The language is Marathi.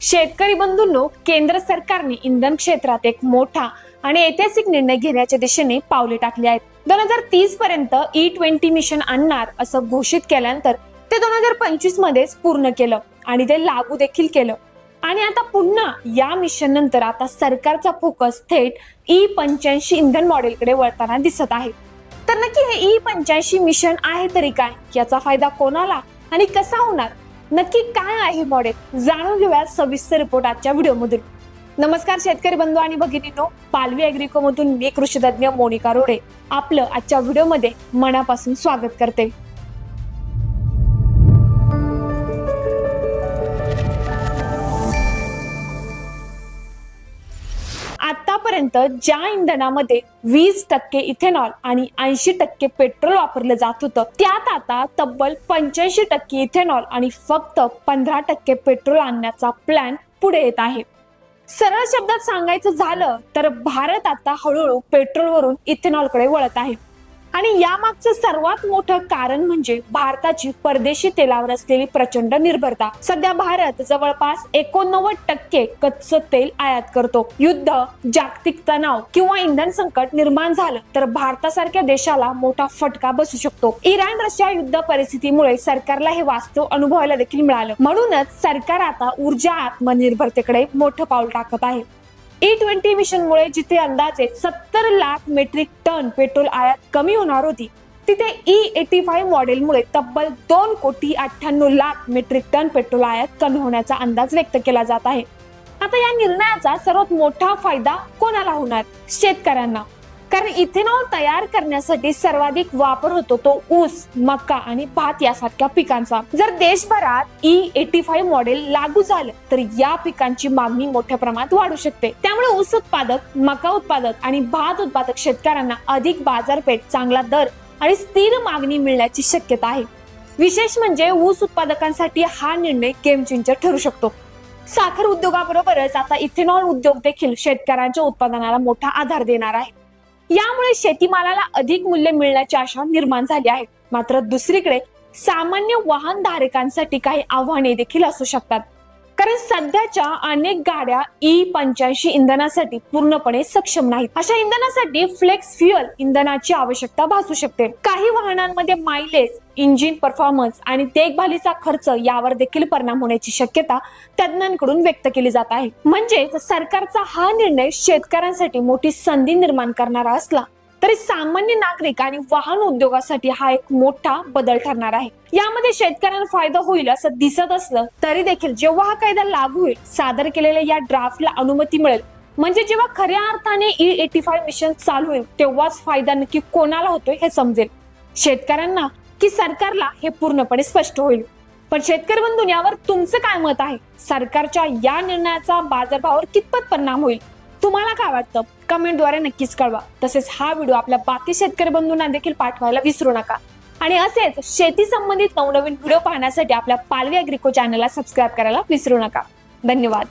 शेतकरी बंधूंनो, केंद्र सरकारने इंधन क्षेत्रात एक मोठा आणि ऐतिहासिक निर्णय घेण्याच्या दिशेने पावले टाकली आहेत. 2030 पर्यंत E20 मिशन आणणार असं घोषित केल्यानंतर ते 2025 मध्येच पूर्ण केलं आणि ते लागू देखील केलं. आणि आता पुन्हा या मिशन नंतर आता सरकारचा फोकस थेट E85 इंधन मॉडेलकडे वळताना दिसत आहे. तर नक्की हे E85 मिशन आहे तरी काय, याचा फायदा कोणाला आणि कसा होणार, नक्की काय आहे मॉडेल, जाणून घेऊया सविस्तर रिपोर्ट आजच्या व्हिडिओमधून. नमस्कार शेतकरी बंधू आणि भगिनींनो, पालवी ॲग्रिको मधून मी कृषी तज्ञ मोनिका रोडे आपलं आजच्या व्हिडिओमध्ये मनापासून स्वागत करते. आतापर्यंत ज्या इंधनामध्ये 20% इथेनॉल आणि 80% पेट्रोल वापरलं जात होतं, त्यात आता तब्बल 85% इथेनॉल आणि फक्त 15% पेट्रोल आणण्याचा प्लॅन पुढे येत आहे. सरळ शब्दात सांगायचं झालं तर भारत आता हळूहळू पेट्रोलवरून इथेनॉलकडे वळत आहे. आणि यामागचं सर्वात मोठं कारण म्हणजे भारताची परदेशी तेलावर असलेली प्रचंड निर्भरता. सध्या भारत जवळपास 89% कच्चं तेल आयात करतो. युद्ध, जागतिक तणाव किंवा इंधन संकट निर्माण झालं तर भारतासारख्या देशाला मोठा फटका बसू शकतो. इराण रशिया युद्ध परिस्थितीमुळे सरकारला हे वास्तव अनुभवायला देखील मिळालं. म्हणूनच सरकार आता ऊर्जा आत्मनिर्भरतेकडे मोठं पाऊल टाकत आहे. E20 मिशन मुळे जिथे अंदाजे 70 लाख मेट्रिक टन पेट्रोल आयात कमी होणार होती, तिथे E85 मॉडेलमुळे तब्बल 2,98,00,000 मेट्रिक टन पेट्रोल आयात कमी होण्याचा अंदाज व्यक्त केला जात आहे. आता या निर्णयाचा सर्वात मोठा फायदा कोणाला होणार? शेतकऱ्यांना. कारण इथेनॉल तयार करण्यासाठी सर्वाधिक वापर होतो तो ऊस, मका आणि भात यासारख्या पिकांचा. जर देशभरात E85 मॉडेल लागू झालं तर या पिकांची मागणी मोठ्या प्रमाणात वाढू शकते. त्यामुळे ऊस उत्पादक, मका उत्पादक आणि भात उत्पादक शेतकऱ्यांना अधिक बाजारपेठ, चांगला दर आणि स्थिर मागणी मिळण्याची शक्यता आहे. विशेष म्हणजे ऊस उत्पादकांसाठी हा निर्णय गेम चेंजर ठरू शकतो. साखर उद्योगाबरोबरच आता इथेनॉल उद्योग देखील शेतकऱ्यांच्या उत्पादनाला मोठा आधार देणार आहे. यामुळे शेतीमालाला अधिक मूल्य मिळण्याची आशा निर्माण झाली आहे. मात्र दुसरीकडे सामान्य वाहनधारकांसाठी काही आव्हाने देखील असू शकतात. कारण सध्याच्या अनेक गाड्या E85 इंधनासाठी पूर्णपणे सक्षम नाहीत. अशा इंधनासाठी फ्लेक्स फ्युएल इंधनाची आवश्यकता भासू शकते. काही वाहनांमध्ये मायलेज, इंजिन परफॉर्मन्स आणि देखभालीचा खर्च यावर देखील परिणाम होण्याची शक्यता तज्ञांकडून व्यक्त केली जात आहे. म्हणजे सरकारचा हा निर्णय शेतकऱ्यांसाठी मोठी संधी निर्माण करणारा असला तरी सामान्य नागरिक आणि वाहन उद्योगासाठी हा एक मोठा बदल ठरणार आहे. यामध्ये शेतकऱ्यांना फायदा होईल असं दिसत असलं तरी देखील जेव्हा हा कायदा लागू होईल, सादर केलेल्या या ड्राफ्टला अनुमती मिळेल, म्हणजे जेव्हा खऱ्या अर्थाने E85 मिशन चालू होईल, तेव्हाच फायदा नक्की कोणाला होतोय हे समजेल. शेतकऱ्यांना की सरकारला हे पूर्णपणे स्पष्ट होईल. पण शेतकरी बंधू, यावर तुमचं काय मत आहे? सरकारच्या या निर्णयाचा बाजारभावावर कितपत परिणाम होईल? तुम्हाला काय वाटतं? कमेंटद्वारे नक्कीच कळवा. तसेच हा व्हिडिओ आपल्या बाकी शेतकरी बंधूंना देखील पाठवायला विसरू नका. आणि असेच शेती संबंधित नवनवीन व्हिडिओ पाहण्यासाठी आपल्या पालवी ॲग्रिको चॅनलला सबस्क्राईब करायला विसरू नका. धन्यवाद.